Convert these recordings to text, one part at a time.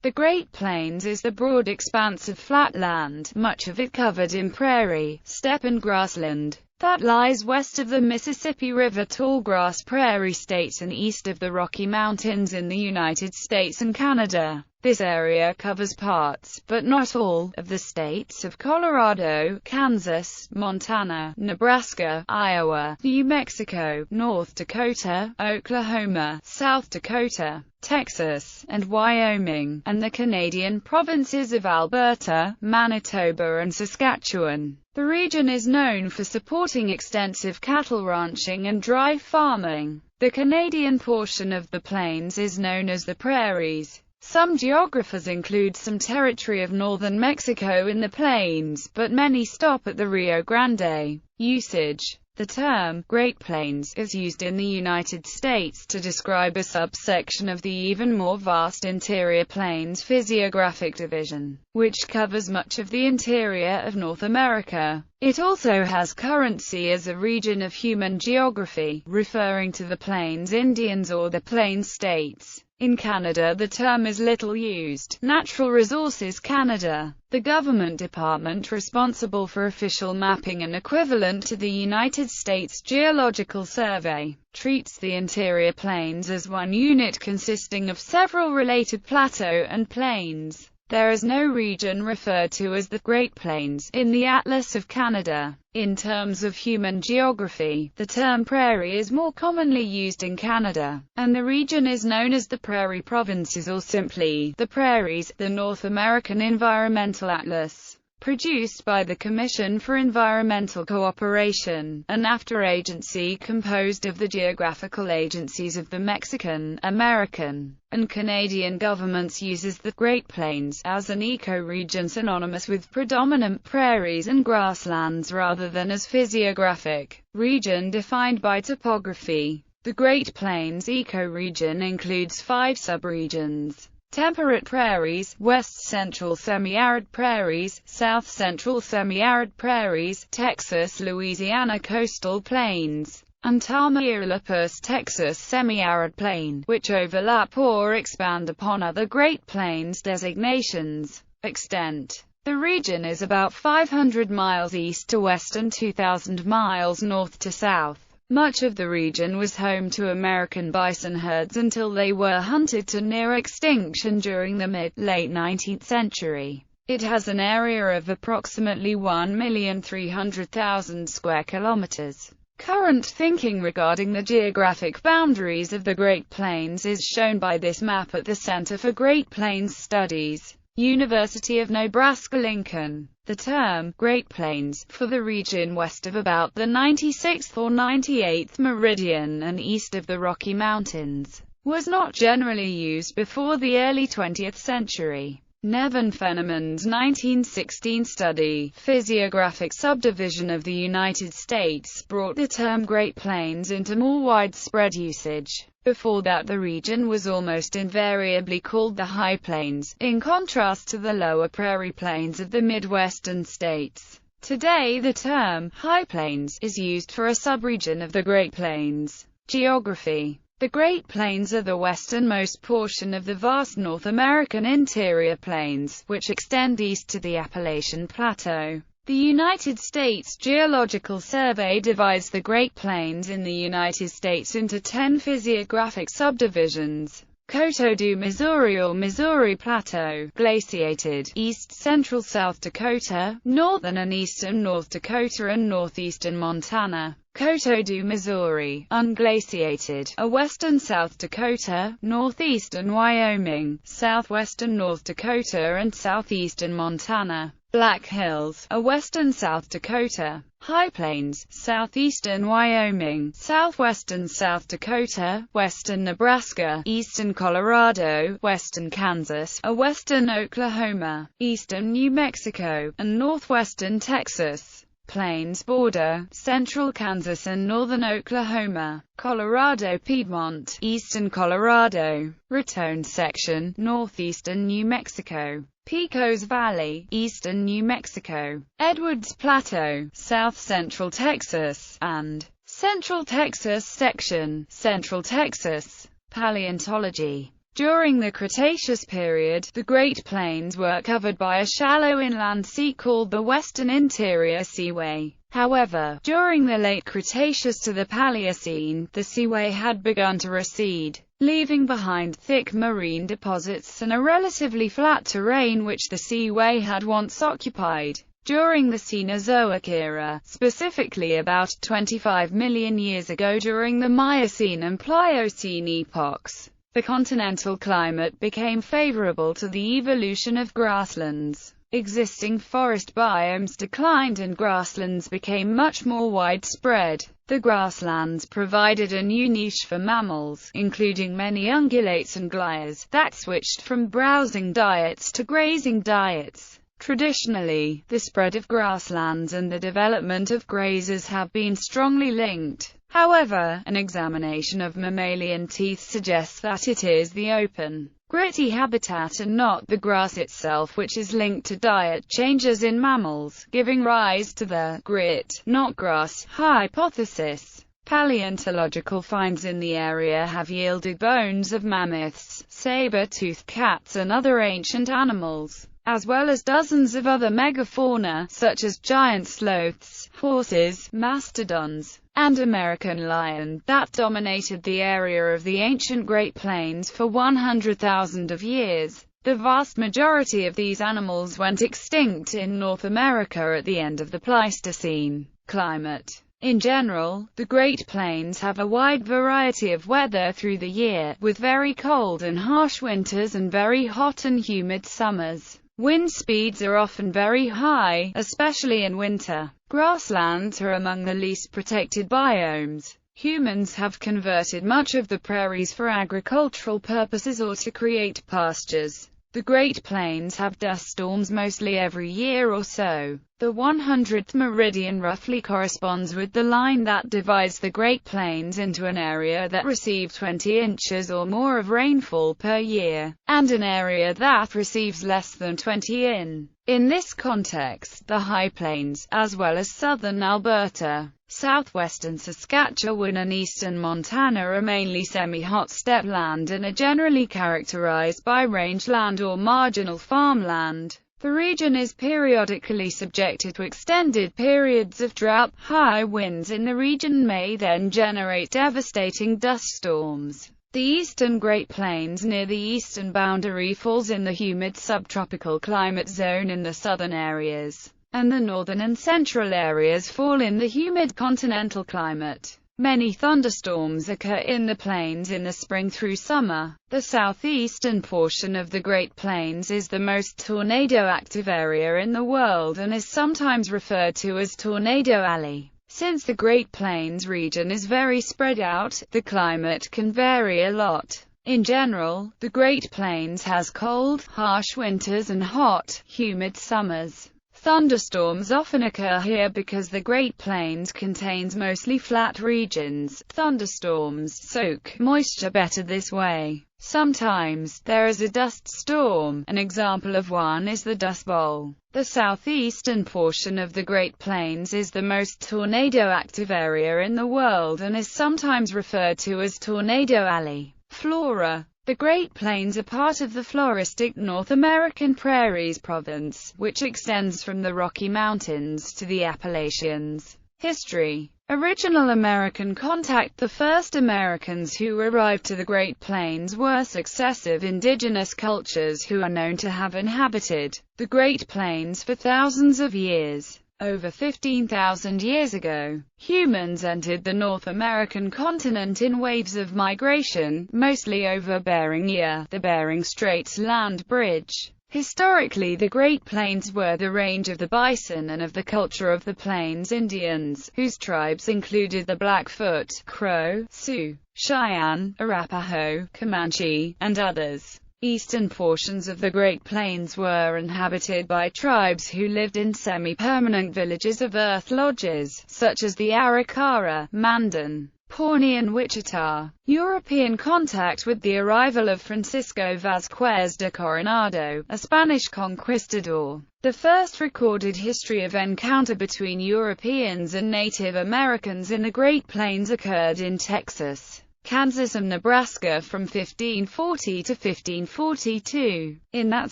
The Great Plains is the broad expanse of flat land, much of it covered in prairie, steppe and grassland, that lies west of the Mississippi River, tallgrass prairie states, and east of the Rocky Mountains in the United States and Canada. This area covers parts, but not all, of the states of Colorado, Kansas, Montana, Nebraska, Iowa, New Mexico, North Dakota, Oklahoma, South Dakota, Texas, and Wyoming, and the Canadian provinces of Alberta, Manitoba and Saskatchewan. The region is known for supporting extensive cattle ranching and dry farming. The Canadian portion of the plains is known as the prairies. Some geographers include some territory of northern Mexico in the plains, but many stop at the Rio Grande. Usage. The term Great Plains is used in the United States to describe a subsection of the even more vast interior plains physiographic division, which covers much of the interior of North America. It also has currency as a region of human geography, referring to the Plains Indians or the Plains States. In Canada the term is little used. Natural Resources Canada, the government department responsible for official mapping and equivalent to the United States Geological Survey, treats the interior plains as one unit consisting of several related plateaux and plains. There is no region referred to as the Great Plains in the Atlas of Canada. In terms of human geography, the term prairie is more commonly used in Canada, and the region is known as the Prairie Provinces or simply the Prairies. The North American Environmental Atlas, produced by the Commission for Environmental Cooperation, an NAFTA agency composed of the geographical agencies of the Mexican, American, and Canadian governments, uses the Great Plains as an ecoregion synonymous with predominant prairies and grasslands rather than as physiographic region defined by topography. The Great Plains ecoregion includes 5 subregions: temperate prairies, west-central semi-arid prairies, south-central semi-arid prairies, Texas-Louisiana coastal plains, and Tamaulipas, Texas semi-arid plain, which overlap or expand upon other Great Plains designations. Extent. The region is about 500 miles east to west and 2,000 miles north to south. Much of the region was home to American bison herds until they were hunted to near extinction during the mid-late 19th century. It has an area of approximately 1,300,000 square kilometers. Current thinking regarding the geographic boundaries of the Great Plains is shown by this map at the Center for Great Plains Studies, University of Nebraska-Lincoln. The term Great Plains for the region west of about the 96th or 98th meridian and east of the Rocky Mountains was not generally used before the early 20th century. Nevin Fenneman's 1916 study, Physiographic Subdivision of the United States, brought the term Great Plains into more widespread usage. Before that, the region was almost invariably called the High Plains, in contrast to the lower prairie plains of the Midwestern states. Today the term High Plains is used for a subregion of the Great Plains. Geography. The Great Plains are the westernmost portion of the vast North American interior plains, which extend east to the Appalachian Plateau. The United States Geological Survey divides the Great Plains in the United States into 10 physiographic subdivisions. Coteau du Missouri or Missouri Plateau, glaciated, east-central South Dakota, northern and eastern North Dakota and northeastern Montana. Coteau du Missouri, unglaciated, a western South Dakota, northeastern Wyoming, southwestern North Dakota and southeastern Montana. Black Hills, a western South Dakota. High Plains, southeastern Wyoming, southwestern South Dakota, western Nebraska, eastern Colorado, western Kansas, a western Oklahoma, eastern New Mexico, and northwestern Texas. Plains border, central Kansas and northern Oklahoma, Colorado Piedmont, eastern Colorado, Raton section, northeastern New Mexico, Pecos Valley, eastern New Mexico, Edwards Plateau, south-central Texas, and Central Texas section, central Texas. Paleontology. During the Cretaceous period, the Great Plains were covered by a shallow inland sea called the Western Interior Seaway. However, during the late Cretaceous to the Paleocene, the seaway had begun to recede, leaving behind thick marine deposits and a relatively flat terrain which the seaway had once occupied. During the Cenozoic era, specifically about 25 million years ago during the Miocene and Pliocene epochs, the continental climate became favorable to the evolution of grasslands. Existing forest biomes declined and grasslands became much more widespread. The grasslands provided a new niche for mammals, including many ungulates and gliders, that switched from browsing diets to grazing diets. Traditionally, the spread of grasslands and the development of grazers have been strongly linked. However, an examination of mammalian teeth suggests that it is the open, gritty habitat and not the grass itself which is linked to diet changes in mammals, giving rise to the grit, not grass hypothesis. Paleontological finds in the area have yielded bones of mammoths, saber-toothed cats and other ancient animals, as well as dozens of other megafauna, such as giant sloths, horses, mastodons, and American lion, that dominated the area of the ancient Great Plains for 100,000 of years. The vast majority of these animals went extinct in North America at the end of the Pleistocene. Climate. In general, the Great Plains have a wide variety of weather through the year, with very cold and harsh winters and very hot and humid summers. Wind speeds are often very high, especially in winter. Grasslands are among the least protected biomes. Humans have converted much of the prairies for agricultural purposes or to create pastures. The Great Plains have dust storms mostly every year or so. The 100th meridian roughly corresponds with the line that divides the Great Plains into an area that receives 20 inches or more of rainfall per year, and an area that receives less than 20 in. In this context, the High Plains, as well as southern Alberta, southwestern Saskatchewan and eastern Montana are mainly semi-hot steppe land and are generally characterized by rangeland or marginal farmland. The region is periodically subjected to extended periods of drought. High winds in the region may then generate devastating dust storms. The eastern Great Plains near the eastern boundary falls in the humid subtropical climate zone in the southern areas, and the northern and central areas fall in the humid continental climate. Many thunderstorms occur in the plains in the spring through summer. The southeastern portion of the Great Plains is the most tornado-active area in the world and is sometimes referred to as Tornado Alley. Since the Great Plains region is very spread out, the climate can vary a lot. In general, the Great Plains has cold, harsh winters and hot, humid summers. Thunderstorms often occur here because the Great Plains contains mostly flat regions. Thunderstorms soak moisture better this way. Sometimes, there is a dust storm. An example of one is the Dust Bowl. The southeastern portion of the Great Plains is the most tornado-active area in the world and is sometimes referred to as Tornado Alley. Flora. The Great Plains are part of the floristic North American Prairies province, which extends from the Rocky Mountains to the Appalachians. History. Original American contact. The first Americans who arrived to the Great Plains were successive indigenous cultures who are known to have inhabited the Great Plains for thousands of years. Over 15,000 years ago, humans entered the North American continent in waves of migration, mostly over Bering Sea, the Bering Straits land bridge. Historically, the Great Plains were the range of the bison and of the culture of the Plains Indians, whose tribes included the Blackfoot, Crow, Sioux, Cheyenne, Arapaho, Comanche, and others. Eastern portions of the Great Plains were inhabited by tribes who lived in semi-permanent villages of earth lodges, such as the Arikara, Mandan, Pawnee and Wichita. European contact. With the arrival of Francisco Vázquez de Coronado, a Spanish conquistador, the first recorded history of encounter between Europeans and Native Americans in the Great Plains occurred in Texas. Kansas and Nebraska from 1540 to 1542. In that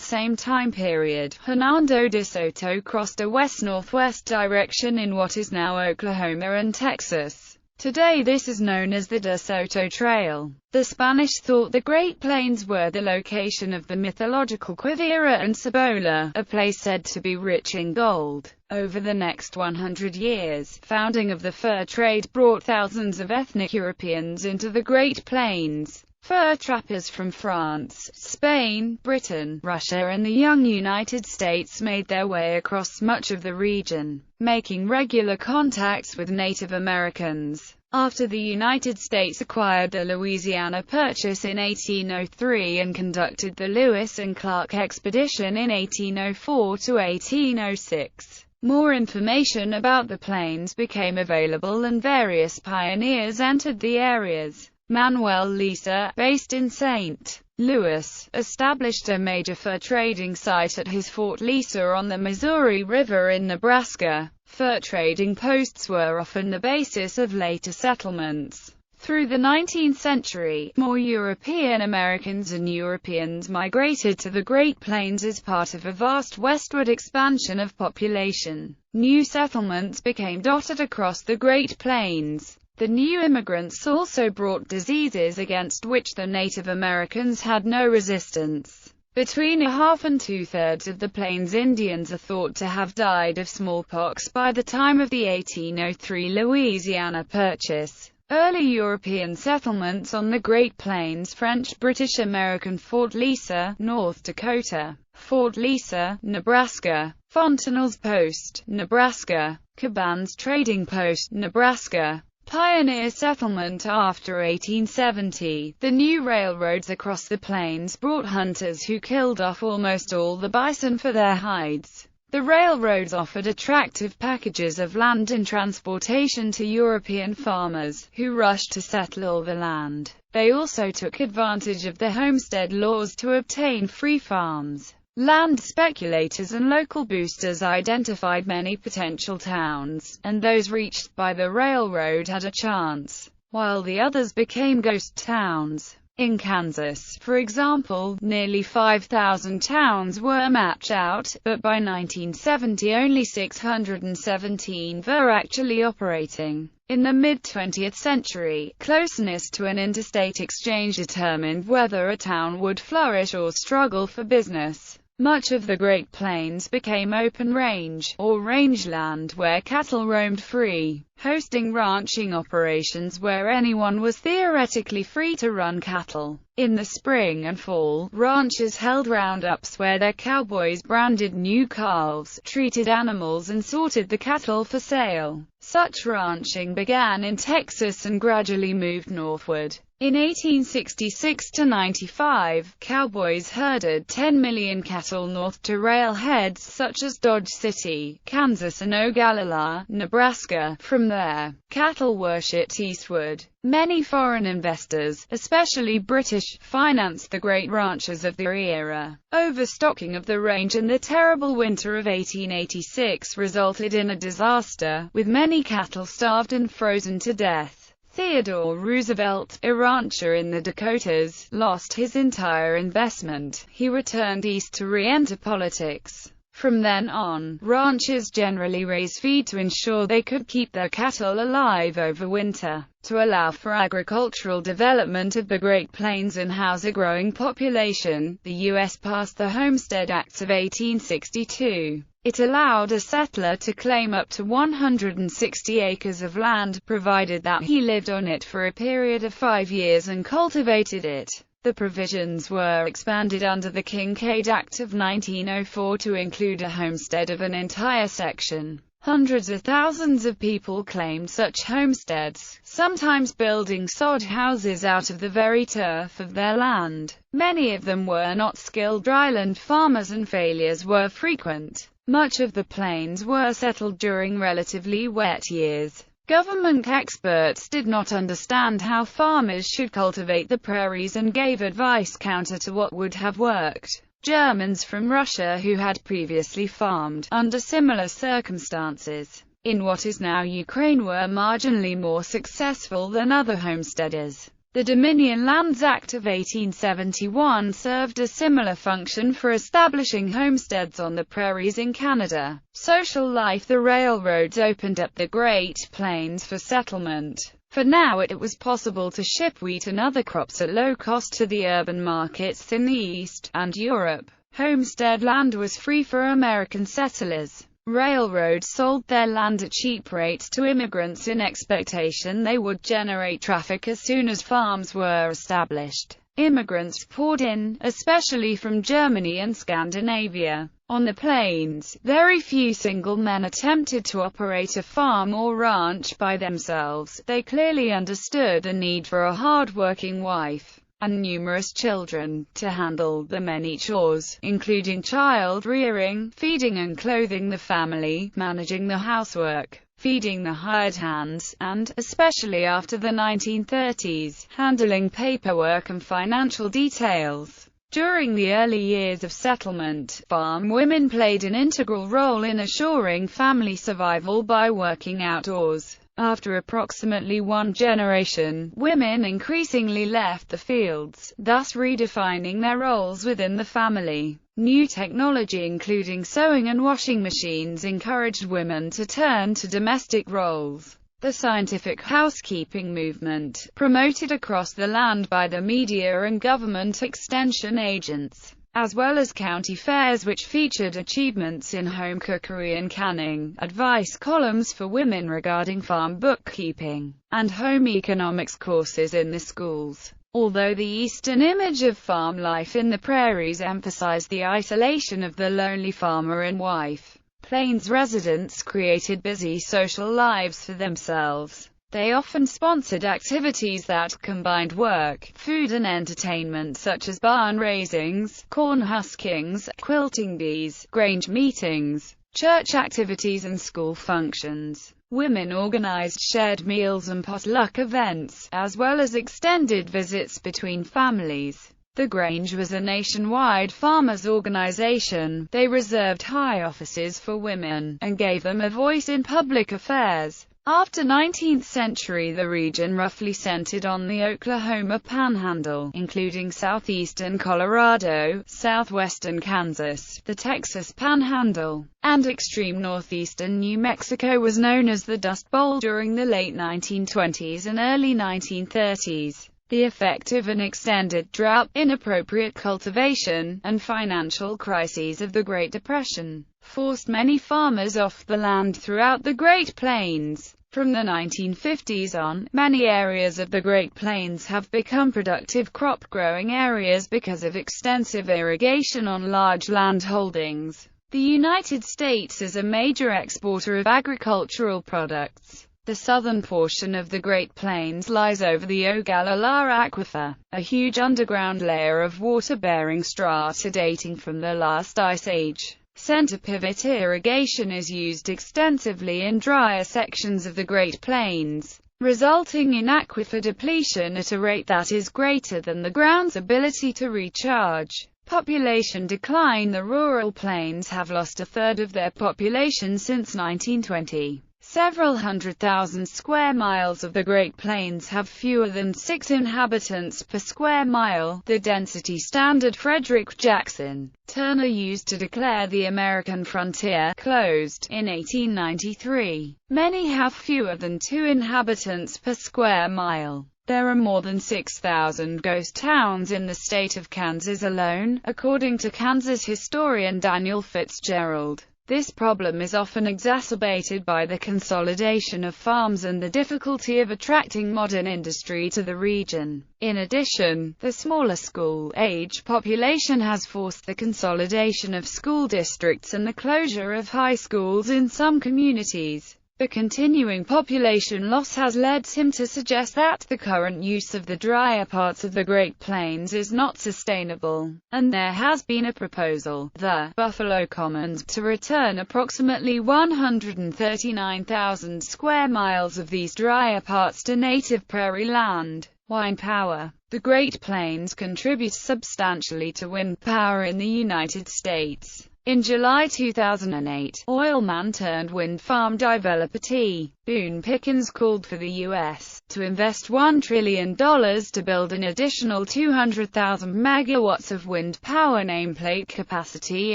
same time period, Hernando de Soto crossed a west-northwest direction in what is now Oklahoma and Texas. Today this is known as the De Soto Trail. The Spanish thought the Great Plains were the location of the mythological Quivira and Cibola, a place said to be rich in gold. Over the next 100 years, founding of the fur trade brought thousands of ethnic Europeans into the Great Plains. Fur trappers from France, Spain, Britain, Russia and the young United States made their way across much of the region, making regular contacts with Native Americans. After the United States acquired the Louisiana Purchase in 1803 and conducted the Lewis and Clark Expedition in 1804 to 1806, more information about the plains became available and various pioneers entered the areas. Manuel Lisa, based in St. Louis, established a major fur trading site at his Fort Lisa on the Missouri River in Nebraska. Fur trading posts were often the basis of later settlements. Through the 19th century, more European Americans and Europeans migrated to the Great Plains as part of a vast westward expansion of population. New settlements became dotted across the Great Plains. The new immigrants also brought diseases against which the Native Americans had no resistance. Between a half and two-thirds of the Plains Indians are thought to have died of smallpox by the time of the 1803 Louisiana Purchase. Early European settlements on the Great Plains: French, British, American. Fort Lisa, North Dakota; Fort Lisa, Nebraska; Fontenelle's Post, Nebraska; Caban's Trading Post, Nebraska. Pioneer settlement after 1870. The new railroads across the plains brought hunters who killed off almost all the bison for their hides. The railroads offered attractive packages of land in transportation to European farmers, who rushed to settle all the land. They also took advantage of the homestead laws to obtain free farms. Land speculators and local boosters identified many potential towns, and those reached by the railroad had a chance, while the others became ghost towns. In Kansas, for example, nearly 5,000 towns were mapped out, but by 1970 only 617 were actually operating. In the mid-20th century, closeness to an interstate exchange determined whether a town would flourish or struggle for business. Much of the Great Plains became open range, or rangeland, where cattle roamed free, hosting ranching operations where anyone was theoretically free to run cattle. In the spring and fall, ranchers held roundups where their cowboys branded new calves, treated animals and sorted the cattle for sale. Such ranching began in Texas and gradually moved northward. In 1866–95, cowboys herded 10 million cattle north to railheads such as Dodge City, Kansas and Ogallala, Nebraska. From there, cattle were shipped eastward. Many foreign investors, especially British, financed the great ranches of the era. Overstocking of the range and the terrible winter of 1886 resulted in a disaster, with many cattle starved and frozen to death. Theodore Roosevelt, a rancher in the Dakotas, lost his entire investment. He returned east to re-enter politics. From then on, ranchers generally raised feed to ensure they could keep their cattle alive over winter. To allow for agricultural development of the Great Plains and house a growing population, the U.S. passed the Homestead Act of 1862. It allowed a settler to claim up to 160 acres of land, provided that he lived on it for a period of 5 years and cultivated it. The provisions were expanded under the Kincaid Act of 1904 to include a homestead of an entire section. Hundreds of thousands of people claimed such homesteads, sometimes building sod houses out of the very turf of their land. Many of them were not skilled dryland farmers and failures were frequent. Much of the plains were settled during relatively wet years. Government experts did not understand how farmers should cultivate the prairies and gave advice counter to what would have worked. Germans from Russia who had previously farmed, under similar circumstances, in what is now Ukraine were marginally more successful than other homesteaders. The Dominion Lands Act of 1871 served a similar function for establishing homesteads on the prairies in Canada. Social life. The railroads opened up the Great Plains for settlement. For now it was possible to ship wheat and other crops at low cost to the urban markets in the East and Europe. Homestead land was free for American settlers. Railroads sold their land at cheap rates to immigrants in expectation they would generate traffic as soon as farms were established. Immigrants poured in, especially from Germany and Scandinavia. On the plains, very few single men attempted to operate a farm or ranch by themselves. They clearly understood a need for a hard-working wife and numerous children to handle the many chores, including child rearing, feeding and clothing the family, managing the housework, feeding the hired hands, and, especially after the 1930s, handling paperwork and financial details. During the early years of settlement, farm women played an integral role in assuring family survival by working outdoors. After approximately one generation, women increasingly left the fields, thus redefining their roles within the family. New technology including sewing and washing machines encouraged women to turn to domestic roles. The scientific housekeeping movement, promoted across the land by the media and government extension agents, as well as county fairs which featured achievements in home cookery and canning, advice columns for women regarding farm bookkeeping, and home economics courses in the schools. Although the Eastern image of farm life in the prairies emphasized the isolation of the lonely farmer and wife, Plains residents created busy social lives for themselves. They often sponsored activities that combined work, food and entertainment such as barn raisings, corn huskings, quilting bees, grange meetings, church activities and school functions. Women organized shared meals and potluck events, as well as extended visits between families. The Grange was a nationwide farmers' organization. They reserved high offices for women, and gave them a voice in public affairs. After 19th century, the region roughly centered on the Oklahoma Panhandle, including southeastern Colorado, southwestern Kansas, the Texas Panhandle, and extreme northeastern New Mexico was known as the Dust Bowl during the late 1920s and early 1930s. The effect of an extended drought, inappropriate cultivation, and financial crises of the Great Depression forced many farmers off the land throughout the Great Plains. From the 1950s on, many areas of the Great Plains have become productive crop-growing areas because of extensive irrigation on large land holdings. The United States is a major exporter of agricultural products. The southern portion of the Great Plains lies over the Ogallala Aquifer, a huge underground layer of water-bearing strata dating from the last ice age. Center pivot irrigation is used extensively in drier sections of the Great Plains, resulting in aquifer depletion at a rate that is greater than the ground's ability to recharge. Population decline. The rural plains have lost a third of their population since 1920. Several 100,000 square miles of the Great Plains have fewer than 6 inhabitants per square mile, the density standard Frederick Jackson Turner used to declare the American frontier closed in 1893. Many have fewer than 2 inhabitants per square mile. There are more than 6,000 ghost towns in the state of Kansas alone, according to Kansas historian Daniel Fitzgerald. This problem is often exacerbated by the consolidation of farms and the difficulty of attracting modern industry to the region. In addition, the smaller school-age population has forced the consolidation of school districts and the closure of high schools in some communities. The continuing population loss has led him to suggest that the current use of the drier parts of the Great Plains is not sustainable, and there has been a proposal, the Buffalo Commons, to return approximately 139,000 square miles of these drier parts to native prairie land. Wind power. The Great Plains contributes substantially to wind power in the United States. In July 2008, oilman turned wind farm developer T. Boone Pickens called for the U.S. to invest $1 trillion to build an additional 200,000 megawatts of wind power nameplate capacity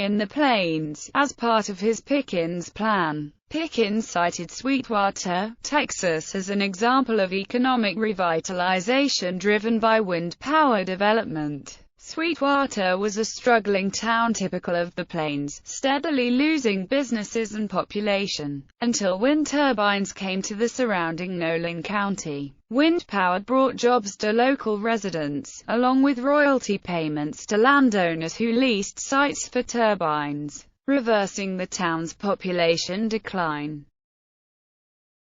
in the plains, as part of his Pickens plan. Pickens cited Sweetwater, Texas as an example of economic revitalization driven by wind power development. Sweetwater was a struggling town typical of the plains, steadily losing businesses and population, until wind turbines came to the surrounding Nolan County. Wind power brought jobs to local residents, along with royalty payments to landowners who leased sites for turbines, reversing the town's population decline.